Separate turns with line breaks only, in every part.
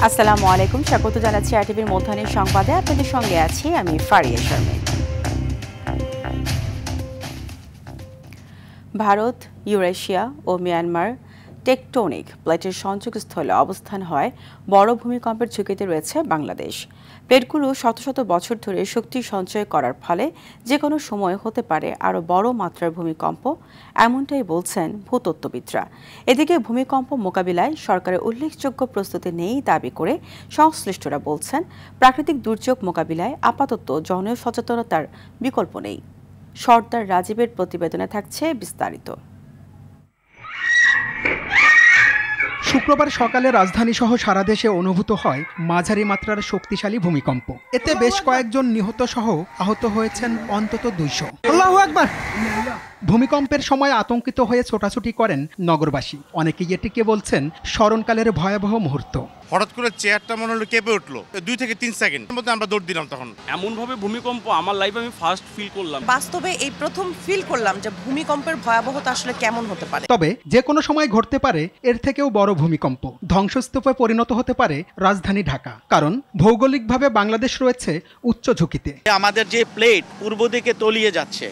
আসসালামু আলাইকুম, স্বাগত জানাচ্ছি আরটিভির মধ্যাহ্নের সংবাদে। আপনাদের সঙ্গে আছি আমি ফারিয়া শারমিন। ভারত, ইউরেশিয়া ও মিয়ানমার টেকটোনিক প্লেটের সংযোগস্থলে অবস্থান হয় বড় ভূমিকম্পের ঝুঁকিতে রয়েছে বাংলাদেশ। প্লেটগুলো শত শত বছর ধরে শক্তি সঞ্চয় করার ফলে যে কোনো সময় হতে পারে আরও বড় মাত্রার ভূমিকম্প, এমনটাই বলছেন ভূতত্ত্ববিদরা। এদিকে ভূমিকম্প মোকাবিলায় সরকারের উল্লেখযোগ্য প্রস্তুতি নেই দাবি করে সংশ্লিষ্টরা বলছেন, প্রাকৃতিক দুর্যোগ মোকাবিলায় আপাতত জনসচেতনতার বিকল্প নেই। সর্দার রাজীবের প্রতিবেদনে থাকছে বিস্তারিত।
শুক্রবার সকালে রাজধানী সহ সারা দেশে অনুভূত হয় মাঝারি মাত্রার শক্তিশালী ভূমিকম্প। এতে বেশ কয়েকজন নিহত সহ আহত হয়েছেন অন্তত 200। আল্লাহু আকবার। ভূমিকম্পের সময় আতঙ্কিত হয়ে ছোটাছুটি করেন নগরবাসী। অনেকেই এটিকে বলছেন স্মরণকালের ভয়াবহ মুহূর্ত।
হঠাৎ করে চেয়ারটা মনে হলো কেঁপে উঠলো, 2 থেকে 3 সেকেন্ডের মধ্যে আমরা দৌড় দিলাম। তখন
এমনভাবে ভূমিকম্প আমার লাইফে আমি ফার্স্ট ফিল করলাম।
বাস্তবে এই প্রথম ফিল করলাম যে ভূমিকম্পের ভয়াবহতা আসলে কেমন হতে পারে।
তবে যে কোনো সময় ঘটতে পারে এর থেকেও বড় ভূমিকম্প। ধ্বংসস্তূপে পরিণত হতে পারে রাজধানী ঢাকা, কারণ ভৌগোলিকভাবে বাংলাদেশ রয়েছে উচ্চ ঝুঁকিতে।
আমাদের যে প্লেট পূর্ব দিকে তলিয়ে যাচ্ছে,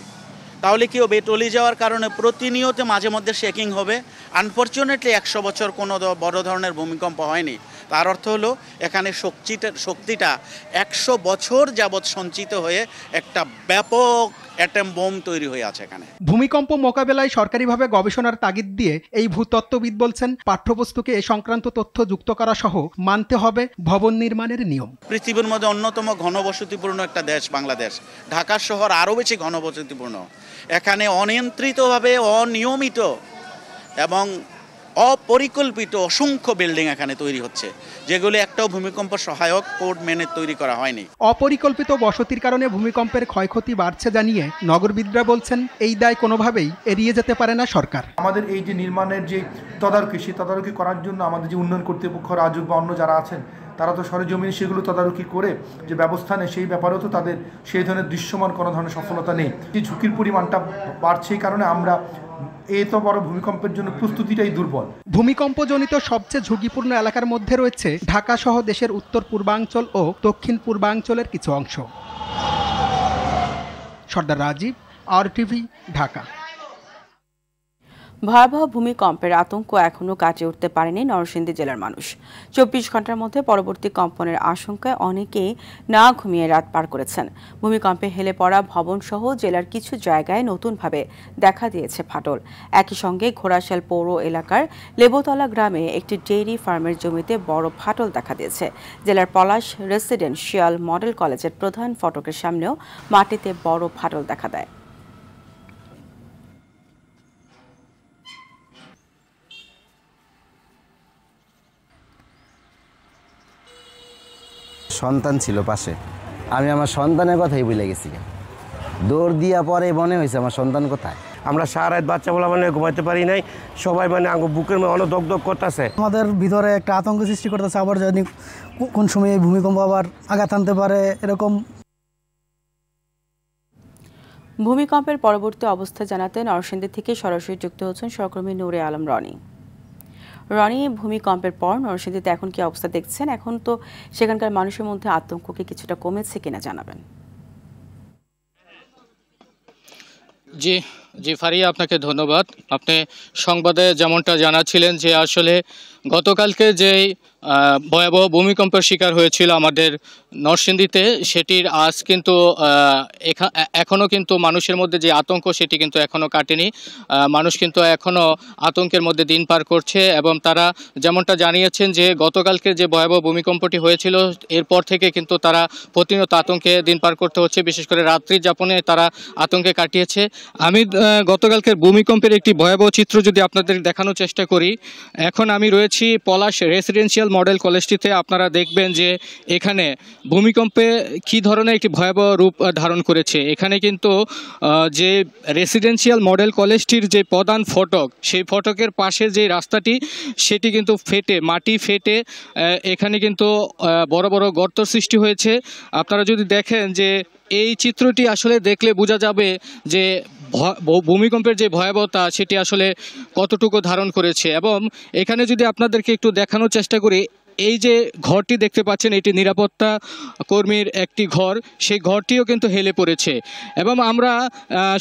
তাহলে কি হবে? তলিয়ে যাওয়ার কারণে প্রতিনিয়ত মাঝে মধ্যে শেকিং হবে। আনফরচুনেটলি 100 বছর কোনো বড় ধরনের ভূমিকম্প হয়নি। তার অর্থ হলো এখানে শক্তিটা 100 বছর যাবৎ সঞ্চিত হয়ে একটা ব্যাপক অ্যাটম বোম তৈরি হয়ে আছে এখানে।
ভূমিকম্প মোকাবেলায় সরকারিভাবে গবেষণার তাগিদ দিয়ে এই ভূতত্ত্ববিদ বলছেন, পাঠ্যপুস্তকে এ সংক্রান্ত তথ্য যুক্ত করা সহ মানতে হবে ভবন নির্মাণের নিয়ম।
পৃথিবীর মধ্যে অন্যতম ঘনবসতিপূর্ণ একটা দেশ বাংলাদেশ। ঢাকা শহর আরও বেশি ঘনবসতিপূর্ণ। এখানে অনিয়ন্ত্রিতভাবে অনিয়মিত এবং অপরিকল্পিত অসংখ্য বিল্ডিং এখানে তৈরি হচ্ছে, যেগুলো একটাও ভূমিকম্প সহায়ক কোড মেনে তৈরি করা হয়নি।
অপরিকল্পিত বসতির কারণে ভূমিকম্পের ক্ষয়ক্ষতি বাড়ছে জানিয়ে নগরবিদরা বলছেন, এই দায় কোনোভাবেই এড়িয়ে যেতে পারে না সরকার।
আমাদের এই যে নির্মাণের যে তদারকি, সেই তদারকি করার জন্য আমাদের যে উন্নয়ন কর্তৃপক্ষ, রাজুক বা অন্য যারা আছেন, তারা তো সরেজমিনে সেগুলো তদারকি করে যে ব্যবস্থা নেয়, সেই ব্যাপারেও তো তাদের সেই ধরনের দৃশ্যমান কোনো ধরনের সফলতা নেই। এই ঝুঁকির পরিমাণটা বাড়ছে, এই কারণে আমরা এত বড় ভূমিকম্পের জন্য প্রস্তুতিটাই দুর্বল।
ভূমিকম্পজনিত সবচেয়ে ঝুঁকিপূর্ণ এলাকার মধ্যে রয়েছে ঢাকা সহ দেশের উত্তর পূর্বাঞ্চল ও দক্ষিণ পূর্বাঞ্চলের কিছু অংশ। সর্দার রাজীব, আরটিভি, ঢাকা।
ভয়াবহ ভূমিকম্পের আতঙ্ক এখনও কাটিয়ে উঠতে পারেনি নরসিংদী জেলার মানুষ। 24 ঘন্টার মধ্যে পরবর্তী কম্পনের আশঙ্কায় অনেকেই না ঘুমিয়ে রাত পার করেছেন। ভূমিকম্পে হেলে পড়া ভবন সহ জেলার কিছু জায়গায় নতুনভাবে দেখা দিয়েছে ফাটল। একই সঙ্গে ঘোড়াশাল পৌর এলাকার লেবুতলা গ্রামে একটি ডেইরি ফার্মের জমিতে বড় ফাটল দেখা দিয়েছে। জেলার পলাশ রেসিডেন্সিয়াল মডেল কলেজের প্রধান ফটকের সামনেও মাটিতে বড় ফাটল দেখা দেয়।
সন্তান ছিল পাশে, আমি আমার সন্তানের কথাই ভুলে গেছি। দৌড় দিয়া পরে মনে হয়েছে আমার সন্তান কোথায়।
আমরা সারা রাত বাচ্চা বলা মানে ঘুমাইতে পারি নাই, সবাই মানে বুকের মধ্যে অনেক দগদগ করতেছে।
আমাদের ভিতরে একটা আতঙ্ক সৃষ্টি করতেছে, আবার যদি কোন সময় ভূমিকম্প আবার আঘাত আনতে পারে এরকম।
ভূমিকম্পের পরবর্তী অবস্থা জানাতে নরসিংদী থেকে সরাসরি যুক্ত হচ্ছেন সহকর্মী নূরে আলম রনি। রনি, ভূমিকম্পের পর নরসিংদীতে এখন কি অবস্থা দেখছেন? এখন তো সেখানকার মানুষের মধ্যে আতঙ্ক কি কিছুটা কমেছে কিনা জানাবেন।
জি ফারিয়া, আপনাকে ধন্যবাদ। আপনি সংবাদে যেমনটা জানাচ্ছিলেন যে আসলে গতকালকে যে ভয়াবহ ভূমিকম্পের শিকার হয়েছিল আমাদের নরসিংদীতে, সেটির আজ কিন্তু এখনও কিন্তু মানুষের মধ্যে যে আতঙ্ক সেটি কিন্তু এখনও কাটেনি। মানুষ কিন্তু এখনও আতঙ্কের মধ্যে দিন পার করছে এবং তারা যেমনটা জানিয়েছেন যে গতকালকে যে ভয়াবহ ভূমিকম্পটি হয়েছিল এরপর থেকে কিন্তু তারা প্রতিনিয়ত আতঙ্কে দিন পার করতে হচ্ছে, বিশেষ করে রাত্রি যাপনে তারা আতঙ্কে কাটিয়েছে। আমি গতকালকের ভূমিকম্পের একটি ভয়াবহ চিত্র যদি আপনাদের দেখানোর চেষ্টা করি। এখন আমি রয়েছি পলাশ রেসিডেন্সিয়াল মডেল কলেজটিতে। আপনারা দেখবেন যে এখানে ভূমিকম্পে কি ধরনের একটি ভয়াবহ রূপ ধারণ করেছে। এখানে কিন্তু যে রেসিডেন্সিয়াল মডেল কলেজটির যে প্রধান ফটক, সেই ফটকের পাশে যে রাস্তাটি সেটি কিন্তু মাটি ফেটে এখানে কিন্তু বড় বড় গর্ত সৃষ্টি হয়েছে। আপনারা যদি দেখেন যে এই চিত্রটি আসলে দেখলে বোঝা যাবে যে ভূমিকম্পের যে ভয়াবহতা সেটি আসলে কতটুকু ধারণ করেছে। এবং এখানে যদি আপনাদেরকে একটু দেখানোর চেষ্টা করি, এই যে ঘরটি দেখতে পাচ্ছেন এটি নিরাপত্তা কর্মীর একটি ঘর, সেই ঘরটিও কিন্তু হেলে পড়েছে। এবং আমরা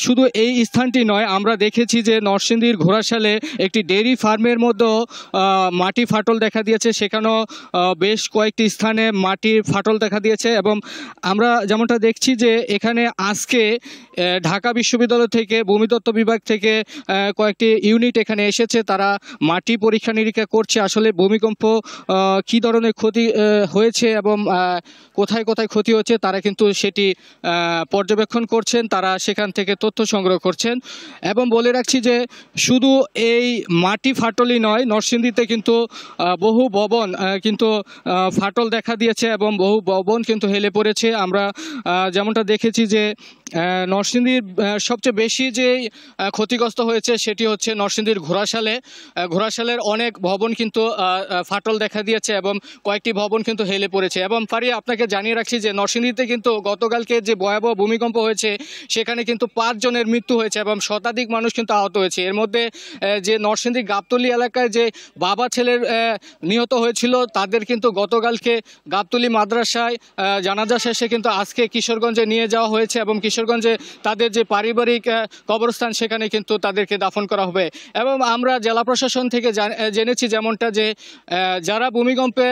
শুধু এই স্থানটি নয়, আমরা দেখেছি যে নরসিংদীর ঘোড়াশালে একটি ডেইরি ফার্মের মধ্যেও মাটি ফাটল দেখা দিয়েছে, সেখানেও বেশ কয়েকটি স্থানে মাটির ফাটল দেখা দিয়েছে। এবং আমরা যেমনটা দেখছি যে এখানে আজকে ঢাকা বিশ্ববিদ্যালয় থেকে ভূমিতত্ত্ব বিভাগ থেকে কয়েকটি ইউনিট এখানে এসেছে, তারা মাটি পরীক্ষা নিরীক্ষা করছে আসলে ভূমিকম্প কী ধরনের ক্ষতি হয়েছে এবং কোথায় কোথায় ক্ষতি হচ্ছে তারা কিন্তু সেটি পর্যবেক্ষণ করছেন, তারা সেখান থেকে তথ্য সংগ্রহ করছেন। এবং বলে রাখছি যে শুধু এই মাটি ফাটলই নয়, নরসিংদীতে কিন্তু বহু ভবন কিন্তু ফাটল দেখা দিয়েছে এবং বহু ভবন কিন্তু হেলে পড়েছে। আমরা যেমনটা দেখেছি যে নরসিংদীর সবচেয়ে বেশি যে ক্ষতিগ্রস্ত হয়েছে সেটি হচ্ছে নরসিংদীর ঘোড়াশালের অনেক ভবন কিন্তু ফাটল দেখা দিয়েছে এবং কয়েকটি ভবন কিন্তু হেলে পড়েছে। এবং ফারিয়া, আপনাকে জানিয়ে রাখছি যে নরসিংদীতে কিন্তু গতকালকে যে ভয়াবহ ভূমিকম্প হয়েছে সেখানে কিন্তু 5 জনের মৃত্যু হয়েছে এবং শতাধিক মানুষ কিন্তু আহত হয়েছে। এর মধ্যে যে নরসিংদী গাবতলী এলাকায় যে বাবা ছেলের নিহত হয়েছিল তাদের কিন্তু গতকালকে গাবতলী মাদ্রাসায় জানাজা শেষে কিন্তু আজকে কিশোরগঞ্জে নিয়ে যাওয়া হয়েছে এবং কিশোরগঞ্জে তাদের যে পারিবারিক কবরস্থান সেখানে কিন্তু তাদেরকে দাফন করা হবে। এবং আমরা জেলা প্রশাসন থেকে জেনেছি যেমনটা যে যারা ভূমিকম্পে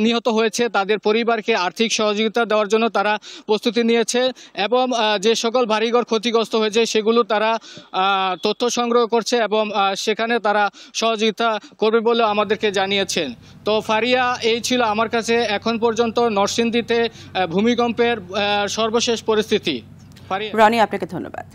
নিহত হয়েছে তাদের পরিবারকে আর্থিক সহযোগিতা দেওয়ার জন্য তারা প্রস্তুতি নিয়েছে এবং যে সকল বাড়িঘর ক্ষতিগ্রস্ত হয়েছে সেগুলো তারা তথ্য সংগ্রহ করছে এবং সেখানে তারা সহযোগিতা করবে বলে আমাদেরকে জানিয়েছেন। তো ফারিয়া, এই ছিল আমার কাছে এখন পর্যন্ত নরসিংদীতে ভূমিকম্পের সর্বশেষ পরিস্থিতি।
রনি, আপনাকে ধন্যবাদ।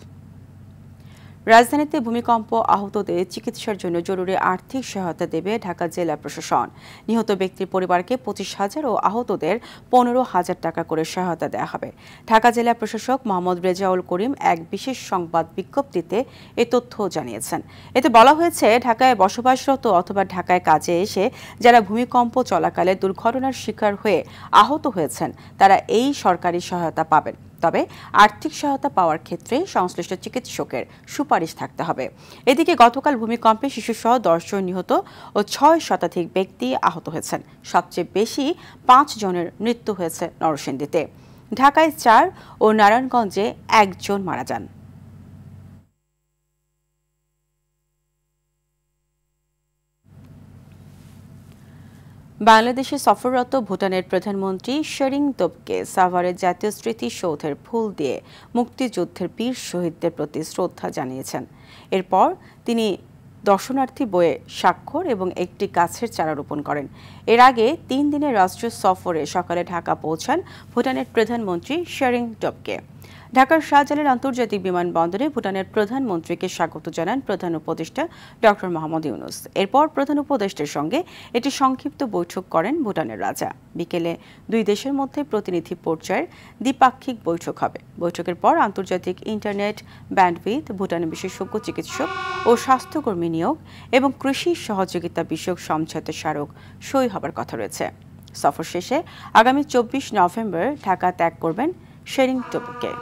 রাজধানীতে ভূমিকম্প আহতদের চিকিৎসার জন্য জরুরি আর্থিক সহায়তা দেবে ঢাকা জেলা প্রশাসন। নিহত ব্যক্তির পরিবারকে 25,000 ও আহতদের 15,000 টাকা করে সহায়তা দেওয়া হবে। ঢাকা জেলা প্রশাসক মোহাম্মদ রেজাউল করিম এক বিশেষ সংবাদ বিজ্ঞপ্তিতে এ তথ্য জানিয়েছেন। এতে বলা হয়েছে, ঢাকায় বসবাসরত অথবা ঢাকায় কাজে এসে যারা ভূমিকম্প চলাকালে দুর্ঘটনার শিকার হয়ে আহত হয়েছেন তারা এই সরকারি সহায়তা পাবেন। তবে আর্থিক সহায়তা পাওয়ার ক্ষেত্রে সংশ্লিষ্ট চিকিৎসকের সুপারিশ থাকতে হবে। এদিকে গতকাল ভূমিকম্পে শিশুসহ 10 জন নিহত ও 6 শতাধিক ব্যক্তি আহত হয়েছেন। সবচেয়ে বেশি 5 জনের মৃত্যু হয়েছে নরসিংদীতে। ঢাকায় 4 ও নারায়ণগঞ্জে 1 জন মারা যান। বাংলাদেশে সফররত ভুটানের প্রধানমন্ত্রী শেরিং তোবগে সাভারের জাতীয় স্মৃতিসৌধের ফুল দিয়ে মুক্তিযুদ্ধের বীর শহীদদের প্রতি শ্রদ্ধা জানিয়েছেন। এরপর তিনি দর্শনার্থী বইয়ে স্বাক্ষর এবং একটি গাছের চারা রোপণ করেন। এর আগে 3 দিনের রাষ্ট্রীয় সফরে সকালে ঢাকা পৌঁছান ভুটানের প্রধানমন্ত্রী শেরিং তোবগে। ঢাকার শাহজালাল আন্তর্জাতিক বিমানবন্দরে ভুটানের প্রধানমন্ত্রীকে স্বাগত জানান প্রধান উপদেষ্টা ডক্টর মোহাম্মদ ইউনুস। এরপর প্রধান উপদেষ্টার সঙ্গে একটি সংক্ষিপ্ত বৈঠক করেন ভুটানের রাজা। বিকেলে 2 দেশের মধ্যে প্রতিনিধি পর্যায়ের দ্বিপাক্ষিক বৈঠক হবে। বৈঠকের পর আন্তর্জাতিক ইন্টারনেট ব্যান্ডউইথ, ভুটানের বিশেষজ্ঞ চিকিৎসক ও স্বাস্থ্যকর্মী নিয়োগ এবং কৃষি সহযোগিতা বিষয়ক সমঝোতা স্মারক সই হবার কথা রয়েছে। সফর শেষে আগামী 24 নভেম্বর ঢাকা ত্যাগ করবেন শেরিং তোবগে।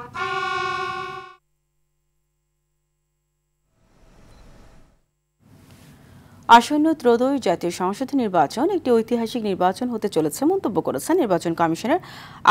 আসন্ন ত্রয়োদশ জাতীয় সংসদ নির্বাচন একটি ঐতিহাসিক নির্বাচন হতে চলেছে মন্তব্য করেছেন নির্বাচন কমিশনার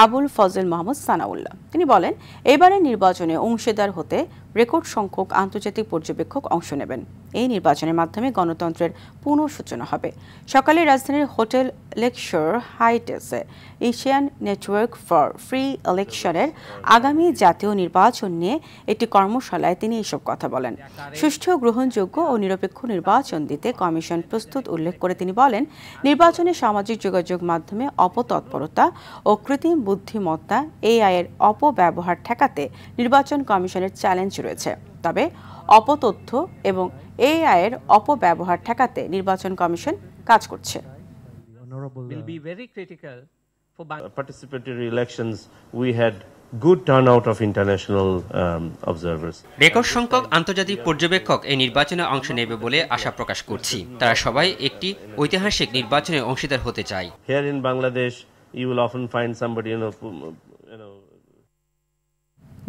আবুল ফজল মোহাম্মদ সানাউল্লাহ। তিনি বলেন, এবারের নির্বাচনে অংশীদার হতে রেকর্ড সংখ্যক আন্তর্জাতিক পর্যবেক্ষক অংশ নেবেন। এই নির্বাচনের মাধ্যমে গণতন্ত্রের পুনঃসূচনা হবে। সকালে রাজধানীর হোটেল লেকশোর হাইটেসে এশিয়ান নেটওয়ার্ক ফর ফ্রি ইলেকশনের আগামী জাতীয় নির্বাচন নিয়ে একটি কর্মশালায় তিনি এসব কথা বলেন। সুষ্ঠু, গ্রহণযোগ্য ও নিরপেক্ষ নির্বাচন দিতে কমিশন প্রস্তুত উল্লেখ করে তিনি বলেন, নির্বাচনে সামাজিক যোগাযোগ মাধ্যমে অপতৎপরতা ও কৃত্রিম বুদ্ধিমত্তা AI এর অপব্যবহার ঠেকাতে নির্বাচন কমিশনের চ্যালেঞ্জ রয়েছে। তবে অপতথ্য এবং AI এর অপব্যবহার ঠেকাতে নির্বাচন কমিশন কাজ করছে।
Participatory elections, we had good turnout of international observers.
Record সংখ্যক আন্তর্জাতিক পর্যবেক্ষক এই নির্বাচনে অংশ নেবে বলে আশা প্রকাশ করছি। তারা সবাই একটি ঐতিহাসিক নির্বাচনে অংশীদার হতে চায়।
Here in Bangladesh, you will often find somebody,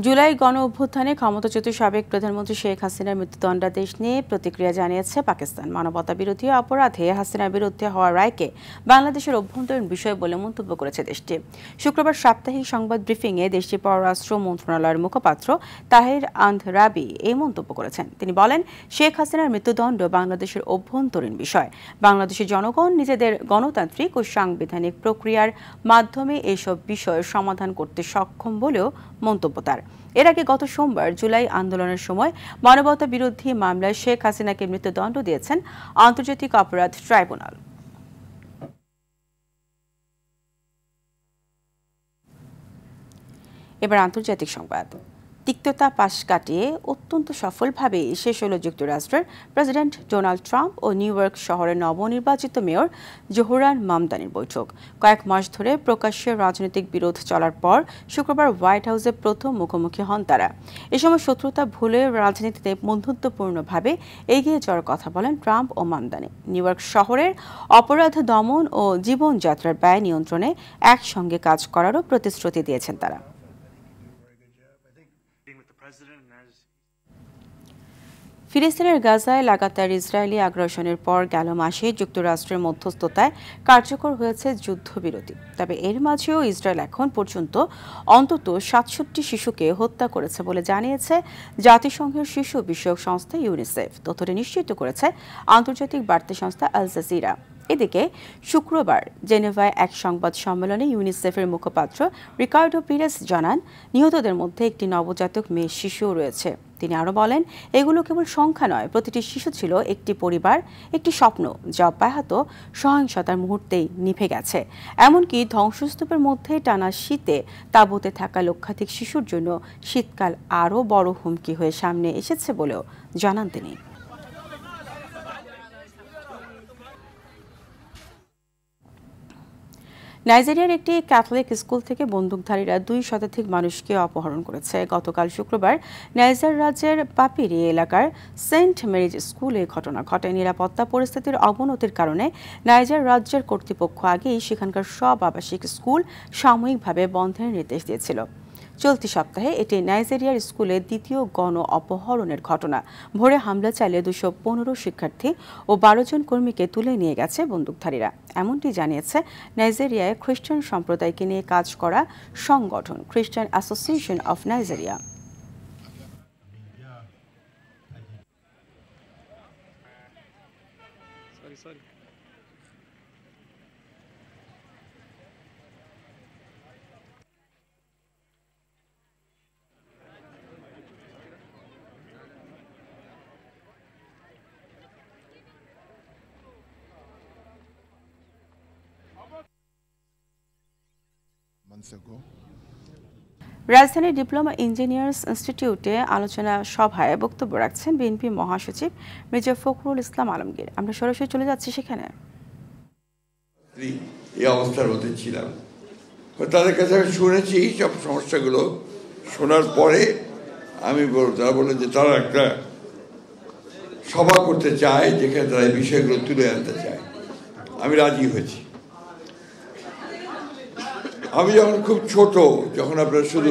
July গণ অভ্যুত্থানে ক্ষমতাচ্যুত সাবেক প্রধানমন্ত্রী শেখ হাসিনার মৃত্যুদণ্ডাদেশ নিয়ে প্রতিক্রিয়া জানিয়েছে পাকিস্তান। মানবতা বিরোধী অপরাধে হাসিনার বিরুদ্ধে হওয়া রায়কে বাংলাদেশের অভ্যন্তরীণ বিষয় বলে মন্তব্য করেছে দেশটি। শুক্রবার সাপ্তাহিক সংবাদ ব্রিফিংয়ে দেশটির পররাষ্ট্র মন্ত্রণালয়ের মুখপাত্র তাহির আন্ধরাবি এই মন্তব্য করেছেন। তিনি বলেন, শেখ হাসিনার মৃত্যুদণ্ড বাংলাদেশের অভ্যন্তরীণ বিষয়। বাংলাদেশের জনগণ নিজেদের গণতান্ত্রিক ও সাংবিধানিক প্রক্রিয়ার মাধ্যমে এসব বিষয় সমাধান করতে সক্ষম বলেও মন্তব্য তার। এর আগে গত সোমবার জুলাই আন্দোলনের সময় মানবতা বিরোধী মামলায় শেখ হাসিনাকে মৃত্যুদণ্ড দিয়েছেন আন্তর্জাতিক অপরাধ ট্রাইব্যুনাল। এবার আন্তর্জাতিক সংবাদ। তিক্ততা পাশ কাটিয়ে অত্যন্ত সফলভাবে শেষ হল যুক্তরাষ্ট্রের প্রেসিডেন্ট ডোনাল্ড ট্রাম্প ও নিউ ইয়র্ক শহরের নবনির্বাচিত মেয়র জোহরান মামদানির বৈঠক। কয়েক মাস ধরে প্রকাশ্যে রাজনৈতিক বিরোধ চলার পর শুক্রবার হোয়াইট হাউসে প্রথম মুখোমুখি হন তারা। এ সময় শত্রুতা ভুলে রাজনীতিতে বন্ধুত্বপূর্ণভাবে এগিয়ে যাওয়ার কথা বলেন ট্রাম্প ও মামদানি। নিউ ইয়র্ক শহরের অপরাধ দমন ও জীবনযাত্রার ব্যয় নিয়ন্ত্রণে একসঙ্গে কাজ করারও প্রতিশ্রুতি দিয়েছেন তারা। ফিলিস্তিনের গাজায় লাগাতার ইসরায়েলি আগ্রাসনের পর গেল মাসে যুক্তরাষ্ট্রের মধ্যস্থতায় কার্যকর হয়েছে যুদ্ধবিরতি। তবে এর মাঝেও ইসরায়েল এখন পর্যন্ত অন্তত ৬৭ শিশুকে হত্যা করেছে বলে জানিয়েছে জাতিসংঘের শিশু বিষয়ক সংস্থা ইউনিসেফ। তথ্যটি নিশ্চিত করেছে আন্তর্জাতিক বার্তা সংস্থা আল জাজিরা। এদিকে শুক্রবার জেনেভায় এক সংবাদ সম্মেলনে ইউনিসেফের মুখপাত্র রিকার্ডো পিরেস জানান, নিহতদের মধ্যে একটি নবজাতক মেয়ে শিশুও রয়েছে। তিনি আরও বলেন, এগুলো কেবল সংখ্যা নয়, প্রতিটি শিশু ছিল একটি পরিবার, একটি স্বপ্ন, যা অব্যাহত সহিংসতার মুহূর্তেই নিভে গেছে। এমনকি ধ্বংসস্তূপের মধ্যে টানা শীতে তাঁবুতে থাকা লক্ষাধিক শিশুর জন্য শীতকাল আরও বড় হুমকি হয়ে সামনে এসেছে বলেও জানান তিনি। নাইজেরিয়ার একটি ক্যাথলিক স্কুল থেকে বন্দুকধারীরা ২ শতাধিক মানুষকে অপহরণ করেছে। গতকাল শুক্রবার নাইজার রাজ্যের পাপিরি এলাকার সেন্ট মেরিজ স্কুলে ঘটনা ঘটে। নিরাপত্তা পরিস্থিতির অবনতির কারণে নাইজার রাজ্যের কর্তৃপক্ষ আগেই সেখানকার সব আবাসিক স্কুল সাময়িকভাবে বন্ধের নির্দেশ দিয়েছিল। চলতি সপ্তাহে এটি নাইজেরিয়ার স্কুলে দ্বিতীয় গণ অপহরণের ঘটনা। ভোরে হামলা চালিয়ে ২১৫ শিক্ষার্থী ও ১২ জন কর্মীকে তুলে নিয়ে গেছে বন্দুকধারীরা। এমনটি জানিয়েছে নাইজেরিয়ায় খ্রিস্টান সম্প্রদায়কে নিয়ে কাজ করা সংগঠন খ্রিস্টান অ্যাসোসিয়েশন অফ নাইজেরিয়া। রাজধানীর ডিপ্লোমা ইঞ্জিনিয়ার্স ইনস্টিটিউটে আলোচনা সভায় বক্তব্য রাখছেন বিএনপি মহাসচিব মির্জা ফখরুল ইসলাম আলমগীর। আমরা সরাসরি চলে যাচ্ছি সেখানে।
এই অবস্থার মধ্যে ছিলাম, তাদের কাছে আমি শুনেছি সব সমস্যাগুলো। শোনার পরে আমি তারা বললেন যে তারা একটা সভা করতে চায় যেখানে তারা এই বিষয়গুলো তুলে আনতে চায়। আমি রাজি হয়েছি। আমি যখন খুব ছোট, যখন আপনার শুধু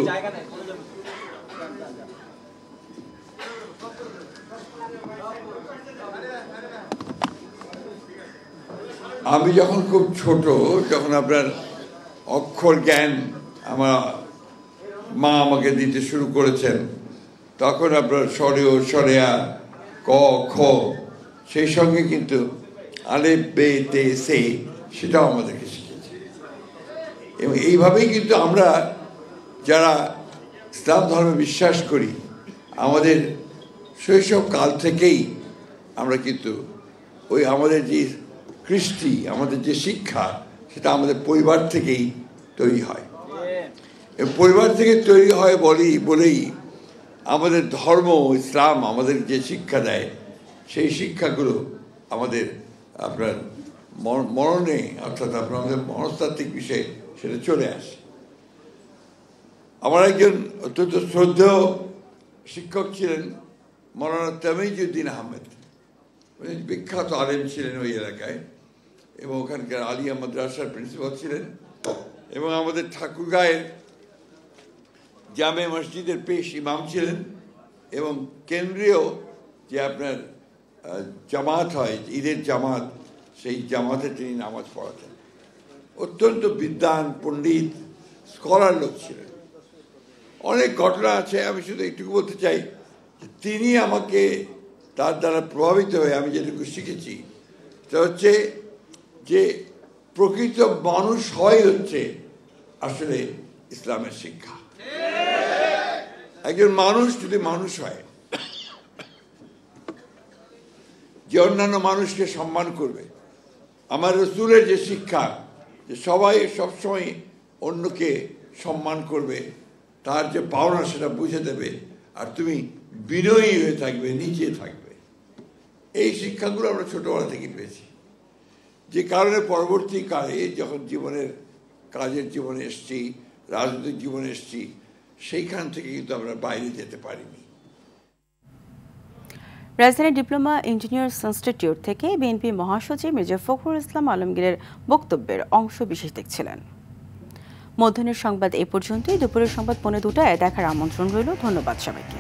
যখন আপনার অক্ষর জ্ঞান আমার মা আমাকে দিতে শুরু করেছেন, তখন আপনার সরেও সরেয়া ক খ, সেই সঙ্গে কিন্তু আলেফ বে তে সে, সেটাও আমাদেরকে শিখেছে। এবং এইভাবেই কিন্তু আমরা যারা ইসলাম ধর্মে বিশ্বাস করি, আমাদের শৈশব কাল থেকেই আমরা কিন্তু ওই আমাদের যে কৃষ্টি, আমাদের যে শিক্ষা, সেটা আমাদের পরিবার থেকেই তৈরি হয়। পরিবার থেকে তৈরি হয় বলেই আমাদের ধর্ম ইসলাম আমাদের যে শিক্ষা দেয়, সেই শিক্ষাগুলো আমাদের আপনার মননে, অর্থাৎ আপনার আমাদের মনস্তাত্ত্বিক বিষয়ে সেটা চলে আসে। আমার একজন অত্যন্ত শ্রদ্ধেয় শিক্ষক ছিলেন মৌলানা তামিজউদ্দিন আহমেদ। উনি বিখ্যাত আলেম ছিলেন ওই এলাকায়, এবং ওখানকার আলিয়া মাদ্রাসার প্রিন্সিপাল ছিলেন। এবং আমাদের ঠাকুরগাঁয়ের জামে মসজিদের পেশ ইমাম ছিলেন এবং কেন্দ্রীয় যে আপনার জামাত হয়, ঈদের জামাত, সেই জামাতে তিনি নামাজ পড়াতেন। অত্যন্ত বিদ্বান, পণ্ডিত, স্কলার লোক ছিলেন। অনেক ঘটনা আছে, আমি শুধু একটু বলতে চাই তিনি আমাকে তার দ্বারা প্রভাবিত হয়ে আমি যেটুকু শিখেছি তা হচ্ছে যে প্রকৃত মানুষ হচ্ছে আসলে ইসলামের শিক্ষা। একজন মানুষ যদি মানুষ হয়, যে অন্যান্য মানুষকে সম্মান করবে, আমার রসুলের যে শিক্ষা যে সবাই সবসময় অন্যকে সম্মান করবে, তার যে পাওনা সেটা বুঝে দেবে, আর তুমি বিনয়ী হয়ে থাকবে, নিচে থাকবে, এই শিক্ষাগুলো আমরা ছোটবেলা থেকে পেয়েছি। যে কারণে পরবর্তীকালে যখন জীবনের কাজের জীবনে এসছি, রাজনৈতিক জীবনে এসছি, সেইখান থেকে কিন্তু আমরা বাইরে যেতে পারিনি।
রাজধানী ডিপ্লোমা ইঞ্জিনিয়ার্স ইনস্টিটিউট থেকে বিএনপি মহাসচিব মির্জা ফখরুল ইসলাম আলমগীরের বক্তব্যের অংশ বিশেষ দেখছিলেন। মধ্যাহ্নের সংবাদ এ পর্যন্তই। দুপুরের সংবাদ 2:15 দেখার আমন্ত্রণ রইল। ধন্যবাদ সবাইকে।